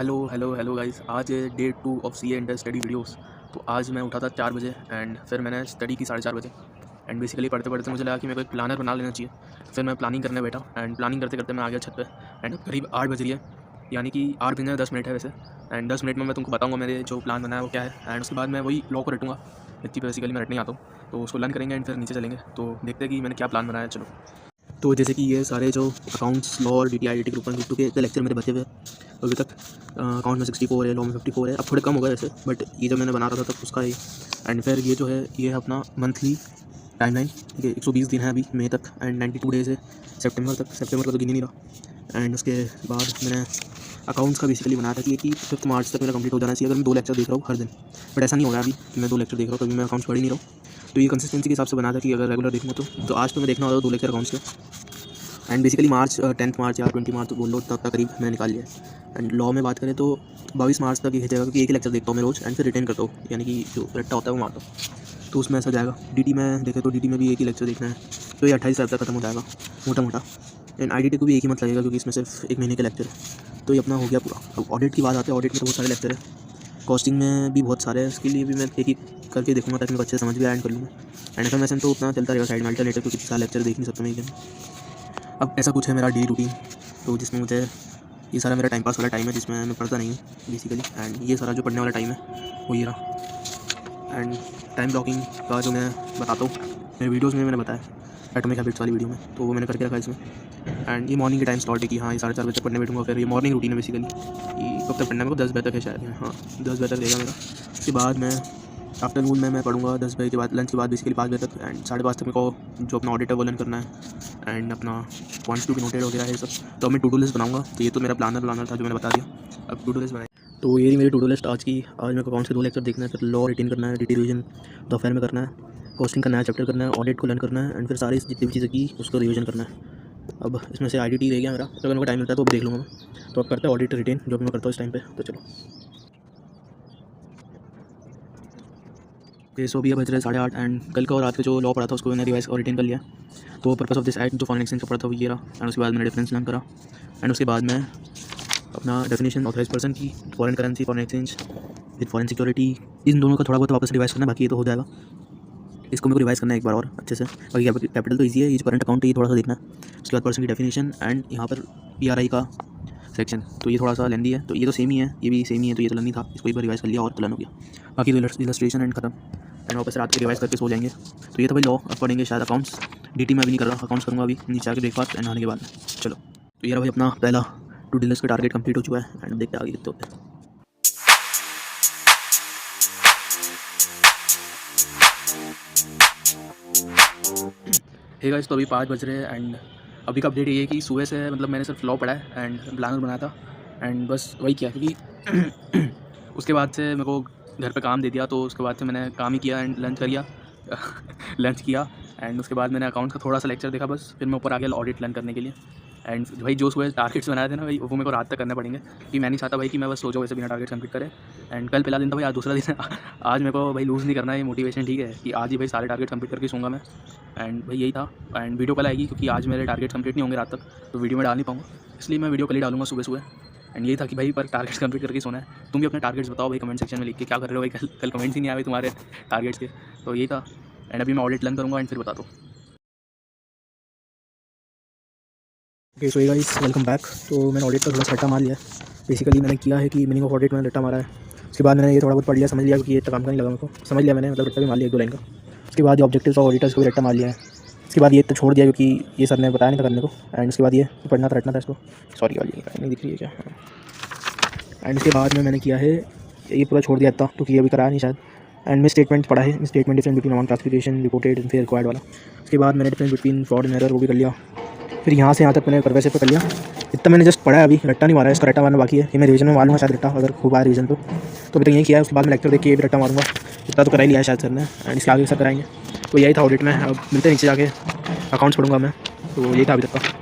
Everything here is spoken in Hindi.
Hello guys. आज है day 2 of CA inter study videos. तो आज मैं उठा था 4 बजे एंड फिर मैंने स्टडी की 4:30 बजे। एंड बेसिकली पढ़ते पढ़ते मुझे लगा कि मेरे को एक प्लानर बना लेना चाहिए। फिर मैं प्लानिंग करने बैठा एंड प्लानिंग करते करते मैं आ गया छत पे। एंड करीब 8 बज रही है, यानी कि 8 बजने 10 मिनट है वैसे। एंड 10 मिनट में मैं तुमको बताऊँगा मेरे जो प्लान बनाया वो क्या है। एंड उसके बाद मैं वही लॉ को रटूँगा। इतनी बेसिकली मैं रट नहीं आता हूँ, तो उसको लर्न करेंगे एंड फिर नीचे चलेंगे। तो देखते हैं कि मैंने क्या प्लान बनाया। चलो, तो जैसे कि ये सारे जो अकाउंट्स, लॉ और DTI ग्रुप 1 ग्रुप 2 के लेक्चर मेरे बचे हुए अभी तक। अकाउंट में 64 है, लॉ में 54 है। अब थोड़े कम हो गए वैसे, बट ये जब मैंने बना रहा था तब उसका ही। एंड फिर ये जो है ये है अपना मंथली टाइमलाइन। ठीक है, 120 दिन है अभी मई तक एंड 92 डेज है सितंबर तक। सितंबर का तो गिन ही नहीं रहा। एंड उसके बाद मैंने अकाउंट्स का बेसिकली बनाया था कि 5 मार्च तक मेरा कंप्लीट हो जाना चाहिए अगर मैं 2 लेक्चर देख रहा हूँ हर दिन। बट ऐसा नहीं हो रहा अभी कि मैं 2 लेक्चर देख रहा हूँ, तभी मैं अकाउंट्स पढ़ ही नहीं रहा हूँ। तो ये कंसिस्टेंसी के हिसाब से बनाया था कि अगर रेगुलर देखूँगा तो आज तो मैं देखना होगा 2 लेक्चर अकाउंट्स के। एंड बेसिकली मार्च 10 मार्च या 20 मार्च बोल लो, तब तक करीब मैंने निकाल लिया। एंड लॉ में बात करें तो 22 मार्च तक ये जाएगा, क्योंकि एक ही लेक्चर देखता हूँ मैं रोज़ एंड फिर रिटेन करता हूँ, यानी कि जो रट्टा होता है वो मारता हूँ। तो उसमें ऐसा जाएगा। DT में देखें तो DT में भी एक ही लेक्चर देखना है, तो ये 28 तारीख तक खत्म हो जाएगा मोटा मोटा। एंड IDT को भी एक ही मत लगेगा, क्योंकि इसमें सिर्फ 1 महीने का लेक्चर है। तो ये अपना हो गया पूरा। अब ऑडिट की बात आती है, ऑडिट में तो बहुत सारे लेक्चर है। कॉस्टिंग में भी बहुत सारे हैं, उसके लिए भी मैं एक एक करके देखूँगा ताकि मैं अच्छे से समझ भी एंड कर लूँगा। एंड FMSM तो उतना चलता रहेगा साइड में अल्टरनेटिव, क्योंकि सारे लेक्चर देख नहीं सकता मैं एक दिन। अब ऐसा कुछ है मेरा डेली रूटीन, तो जिसमें मुझे ये सारा मेरा टाइम पास वाला टाइम है, जिसमें मैं पढ़ता नहीं हूँ बेसिकली। एंड ये सारा जो पढ़ने वाला टाइम है वो ये रहा। एंड टाइम ब्लॉकिंग का जो मैं बताता हूँ मेरे वीडियोज़ में मैंने बताया एटॉमिक हैबिट्स वाली वीडियो में, तो वो मैंने करके रखा है इसमें। एंड ये मॉर्निंग के टाइम स्लॉट है कि हाँ ये 4:30 बजे तक पढ़ने बैठूँगा। फिर ये मॉर्निंग रूटीन है बेसिकली कि कब तक पढ़ना है मेरे को, 10 बजे तक है शायद। हाँ 10 बजे तक रहेगा मेरा। उसके बाद मैं आफ्टरनून में मैं पढ़ूँगा 10 बजे के बाद, लंच के बाद बेसिकली 5 बजे तक। एंड 5:30 तक मेरे को जो अपना ऑडिट है वो लर्न करना है। एंड अपना पॉइंट्स टू बी नोटेड वगैरह है सब। तो मैं टू डू लिस्ट बनाऊँगा। तो ये तो मेरा प्लानर था जो मैंने बता दिया। अब टू डू लिस्ट बनाई, तो ये मेरी टू डू लिस्ट आज की। आज मेरे को अकाउंट्स के 2 लेक्चर देखना है, फिर लॉ रिटेन करना है, DT रिवीजन दोपहर में करना है, कॉस्टिंग का नया चैप्टर करना है, ऑडिट को लर्न करना है, एंड फिर सारी जितनी भी चीज़ें की उसको रिवीजन करना है। अब इसमें से IDT रह गया मेरा, तो अगर मेरे को टाइम मिलता है तो अब देख लूँगा मैं। तो अब करते हैं ऑडिट रिटेन, जो भी मैं करता हूँ इस टाइम पे। तो चलो, ओके। सो अभी बज रहे 8:30 एंड कल का और रात का जो लॉ पढ़ा था उसको मैंने रिवाइज और रिटेन कर लिया। तो पर्पस ऑफ दिस एड जो फॉरेन एक्सचेंज का पढ़ा था वो ये रहा। एंड उसके बाद मैंने डिफरेंस लर्न करा। एंड उसके बाद मैं अपना डेफिनेशन ऑथराइज पर्सन की, foreign currency, foreign exchange with foreign security, इन दोनों का थोड़ा बहुत वापस रिवाइज करना, बाकी ये तो हो जाएगा। इसको मेरे को रिवाइज करना है एक बार और अच्छे से। बाकी कैपिटल तो ईजी है, ये जो करंट अकाउंट है ये थोड़ा सा देखना है। उसके बाद पर्सन की डेफिनेशन एंड यहाँ पर PRI का सेक्शन, तो ये थोड़ा सा लेंदी है। तो ये तो सेम ही है, ये भी सेम ही है, तो ये तो लर्न नहीं था, इसको एक बार रिवाइज कर लिया और तो लर्न हो गया। बाकी तो इलस्ट्रेशन एंड खत्म। एंड वापस रात के रिवाइज करके सो जाएंगे। तो ये तो भाई लॉ। अब पढ़ेंगे शायद अकाउंट्स। DT में अभी नहीं कर रहा, अकाउंट्स करूँगा अभी नीचे आके ब्रेकफास्ट एंड आने के बाद। चलो, तो ये रहा भाई अपना पहला टू डू लिस्ट का टारगेट कंप्लीट हो चुका है। एंड देखते आगे कितने होते हैं। हे गाइस, तो अभी 5 बज रहे हैं एंड अभी का अपडेट ये है कि सुबह से मतलब मैंने सिर्फ लॉ पढ़ा है एंड प्लानर बनाया था एंड बस वही किया, क्योंकि उसके बाद से मेरे को घर पे काम दे दिया। तो उसके बाद से मैंने काम ही किया एंड लंच किया लंच किया। एंड उसके बाद मैंने अकाउंट का थोड़ा सा लेक्चर देखा बस। फिर मैं ऊपर आ गया ऑडिट लर्न करने के लिए। एंड भाई जो सुबह टारगेट्स बनाए थे ना भाई, वो मेरे को रात तक करने पड़ेंगे, क्योंकि मैं नहीं चाहता भाई कि मैं बस सो जाऊँ वैसे बिना टारगेट कंप्लीट करे। एंड कल पहला दिन था भाई, आज दूसरा दिन है। आज मेरे को भाई लूज़ नहीं करना है, ये मोटिवेशन ठीक है कि आज ही भाई सारे टारगेट कंप्लीट करके सोऊंगा मैं। एंड भाई यही था। एंड वीडियो कल आएगी, क्योंकि आज मेरे टारगेट कंप्लीट नहीं होंगे रात तक, तो वीडियो में डाल नहीं पाऊँगा, इसलिए मैं वीडियो कल ही डालूंगा सुबह सुबह। एंड यही था कि भाई पर टारगेट्स कंप्लीट करके सोना है। तुम भी अपने टारगेट्स बताओ भाई कमेंट सेक्शन में लिख के, क्या कर रहे हो भाई। कल कमेंट्स ही नहीं आए भाई तुम्हारे टारगेट्स के। तो यही था। एंड अभी मैं ऑडिट लर्न करूँगा एंड फिर बताता हूँ। Okay, so guys welcome back. तो मैंने ऑडिट का थोड़ा सा रट्टा मार लिया है। बेसिकली मैंने किया है कि मीनिंग ऑफ ऑडिट मैंने रट्टा मारा है। उसके बाद मैंने ये थोड़ा बहुत पढ़ लिया, समझ लिया, क्योंकि ये इतना काम का नहीं लगा मेरे को। समझ लिया मैंने, मतलब रट्टा भी मार लिया 1-2 लाइन का। उसके बाद ये ऑब्जेक्टिव्स ऑफ ऑडिटर्स को भी रट्टा मार लिया है। उसके बाद ये तो छोड़ दिया, क्योंकि ये सर ने बताया नहीं था करने को। एंड उसके बाद ये पढ़ना था, रटना था इसको। सॉरी वाली नहीं दिख रही है क्या? एंड उसके बाद में मैंने किया है ये पूरा छोड़ दिया था, क्योंकि अभी कराया नहीं शायद। एंड मैं स्टेटमेंट पढ़ा है, statement difference between amount classification reported and फिर रिक्वायर्ड वाला। उसके बाद मैंने difference between fraud and error वो भी कर लिया। फिर यहाँ से यहाँ तक मैंने परवैसे पे कर लिया। इतना मैंने जस्ट पढ़ा है, अभी रट्टा नहीं मारा है। इसका रट्टा मारना बाकी है, ये मैं रिवीजन में मारूंगा शायद रट्टा, अगर खूब आया रिवीजन तो अभी तक यही किया है। उसके बाद मैं लेक्चर देख के ये भी रट्टा मारूंगा। इतना तो करा ही लिया है शायद सर ने, एंड इसके आगे सर कराएंगे। तो यही था ऑडिट में। अब मिलते हैं नीचे जाके, अकाउंट्स पढ़ूंगा मैं। तो यही था अभी तक का।